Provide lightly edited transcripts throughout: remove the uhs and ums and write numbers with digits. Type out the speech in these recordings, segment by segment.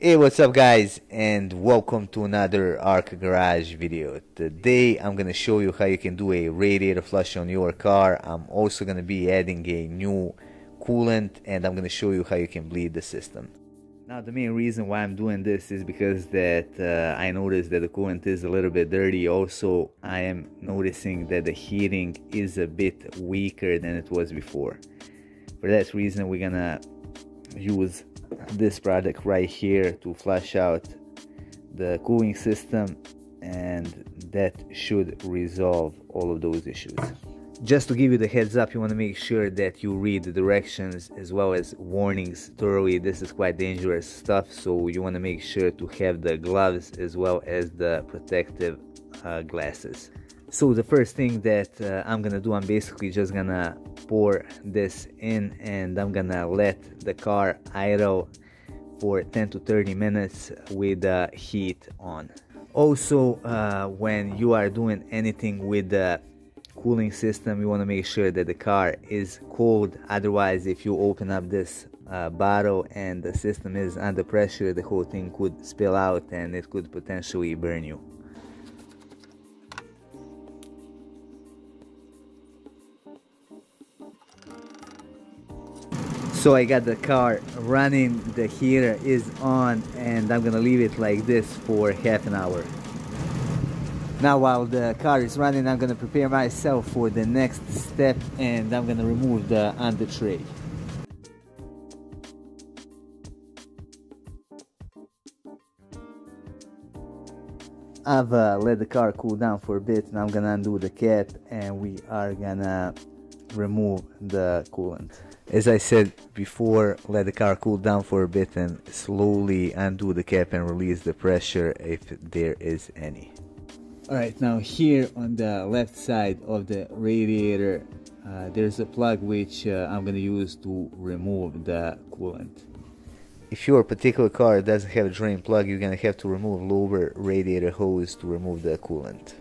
Hey, what's up guys, and welcome to another Arc Garage video. Today I'm gonna show you how you can do a radiator flush on your car. I'm also gonna be adding a new coolant, and I'm gonna show you how you can bleed the system. Now the main reason why I'm doing this is because that I noticed that the coolant is a little bit dirty. Also, I am noticing that the heating is a bit weaker than it was before. For that reason, we're gonna use this product right here to flush out the cooling system, and that should resolve all of those issues. Just to give you the heads up, you want to make sure that you read the directions as well as warnings thoroughly. This is quite dangerous stuff, so you want to make sure to have the gloves as well as the protective glasses. So the first thing that I'm gonna do, I'm basically just gonna pour this in, and I'm gonna let the car idle for 10 to 30 minutes with the heat on. Also, when you are doing anything with the cooling system, you want to make sure that the car is cold. Otherwise, if you open up this bottle and the system is under pressure, the whole thing could spill out and it could potentially burn you. So I got the car running, the heater is on, and I'm gonna leave it like this for half an hour. Now while the car is running, I'm gonna prepare myself for the next step, and I'm gonna remove the under tray. I've let the car cool down for a bit, and I'm gonna undo the cap, and we are gonna remove the coolant. As I said before, let the car cool down for a bit and slowly undo the cap and release the pressure if there is any. Alright, now here on the left side of the radiator, there's a plug which I'm going to use to remove the coolant. If your particular car doesn't have a drain plug, you're going to have to remove lower radiator hose to remove the coolant.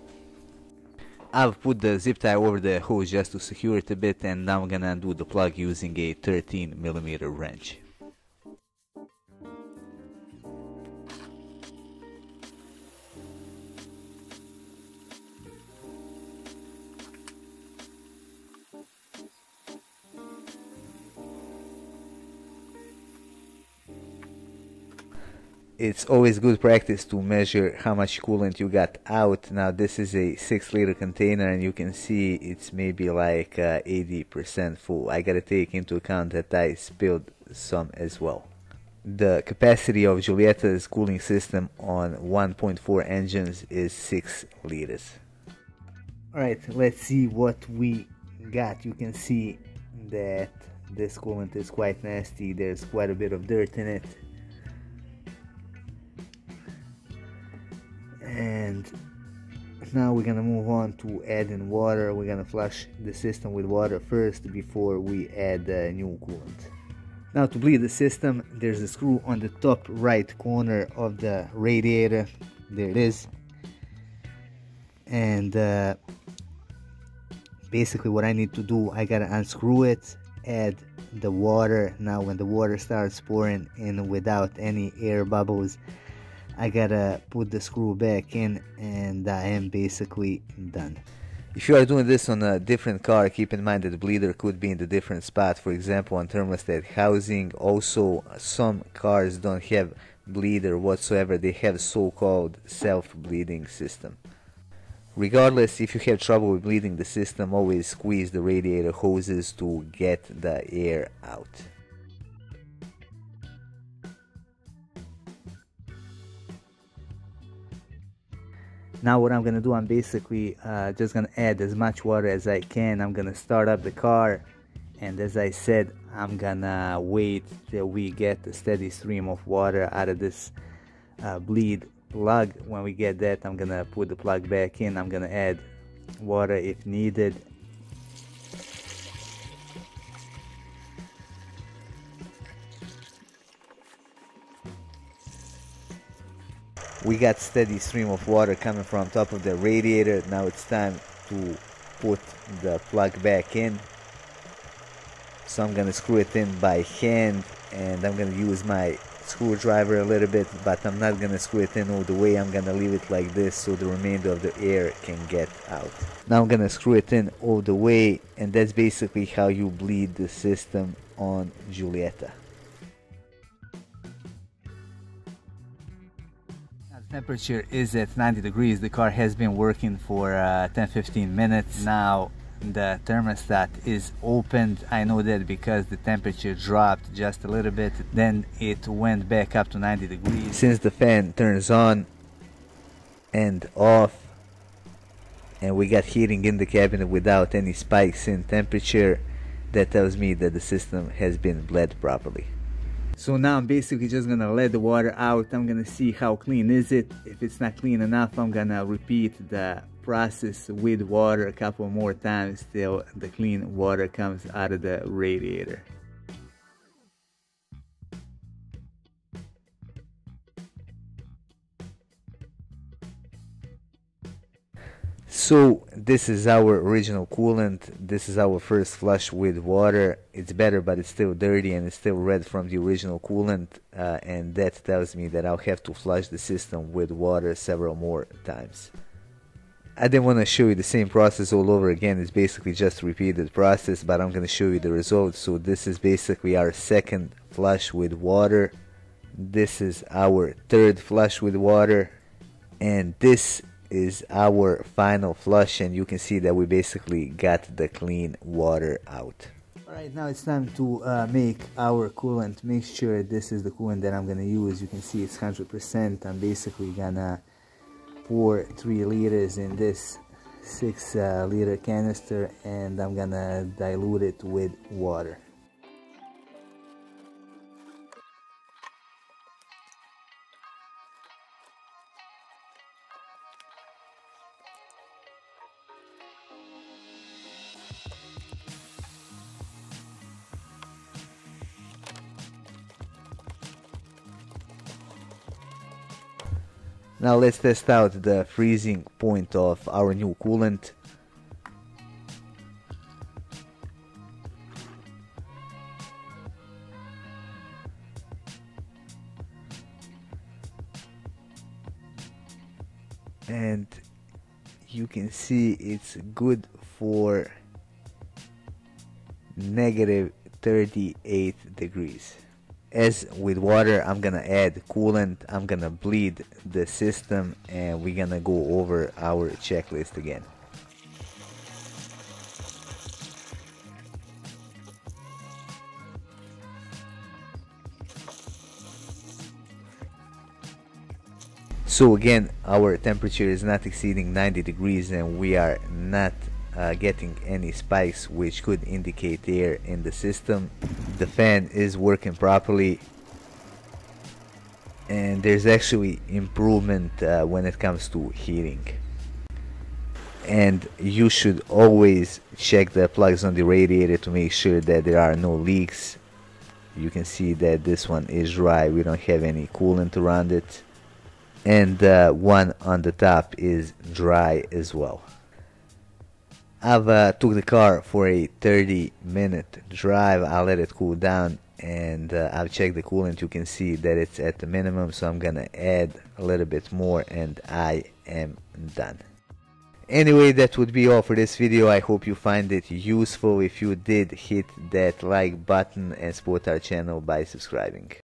I've put the zip tie over the hose just to secure it a bit, and now I'm gonna undo the plug using a 13mm wrench. It's always good practice to measure how much coolant you got out. Now this is a 6-liter container, and you can see it's maybe like 80% full. I gotta take into account that I spilled some as well. The capacity of Giulietta's cooling system on 1.4 engines is 6 liters. Alright, let's see what we got. You can see that this coolant is quite nasty. There's quite a bit of dirt in it. And now we're gonna move on to adding water. We're gonna flush the system with water first before we add the new coolant. Now to bleed the system, there's a screw on the top right corner of the radiator. There it is. And basically what I need to do, I gotta unscrew it, add the water. Now when the water starts pouring in without any air bubbles, I gotta put the screw back in, and I am basically done. If you are doing this on a different car, keep in mind that the bleeder could be in the different spot. For example, on thermostat housing. Also, some cars don't have bleeder whatsoever. They have so-called self-bleeding system. Regardless, if you have trouble with bleeding the system, always squeeze the radiator hoses to get the air out. Now what I'm gonna do, I'm basically just gonna add as much water as I can. I'm gonna start up the car, and as I said, I'm gonna wait till we get a steady stream of water out of this bleed plug. When we get that, I'm gonna put the plug back in. I'm gonna add water if needed. We got steady stream of water coming from top of the radiator. Now it's time to put the plug back in. So I'm gonna screw it in by hand, and I'm gonna use my screwdriver a little bit, but I'm not gonna screw it in all the way. I'm gonna leave it like this so the remainder of the air can get out. Now I'm gonna screw it in all the way, and that's basically how you bleed the system on Giulietta. Now the temperature is at 90 degrees. The car has been working for 10-15 minutes. Now the thermostat is opened. I know that because the temperature dropped just a little bit, then it went back up to 90 degrees. Since the fan turns on and off, and we got heating in the cabinet without any spikes in temperature, that tells me that the system has been bled properly. So now I'm basically just gonna let the water out. I'm gonna see how clean is it. If it's not clean enough, I'm gonna repeat the process with water a couple more times till the clean water comes out of the radiator. So this is our original coolant. This is our first flush with water. It's better, but it's still dirty and it's still red from the original coolant, and that tells me that I'll have to flush the system with water several more times. I didn't want to show you the same process all over again. It's basically just a repeated process, but I'm going to show you the results. So this is basically our second flush with water. This is our third flush with water, and this is our final flush, and you can see that we basically got the clean water out. Alright, now it's time to make our coolant mixture. This is the coolant that I'm going to use. You can see it's 100%. I'm basically gonna pour 3 liters in this 6-liter canister, and I'm gonna dilute it with water. Now let's test out the freezing point of our new coolant. And you can see it's good for negative 38 degrees. As with water, I'm gonna add coolant, I'm gonna bleed the system, and we're gonna go over our checklist again. So again, our temperature is not exceeding 90 degrees and we are not getting any spikes which could indicate air in the system. The fan is working properly, and there's actually improvement when it comes to heating. And you should always check the plugs on the radiator to make sure that there are no leaks. You can see that this one is dry, we don't have any coolant around it, and one on the top is dry as well. I've took the car for a 30-minute drive. I let it cool down, and I've checked the coolant. You can see that it's at the minimum, so I'm gonna add a little bit more and I am done. Anyway, that would be all for this video. I hope you find it useful. If you did, hit that like button and support our channel by subscribing.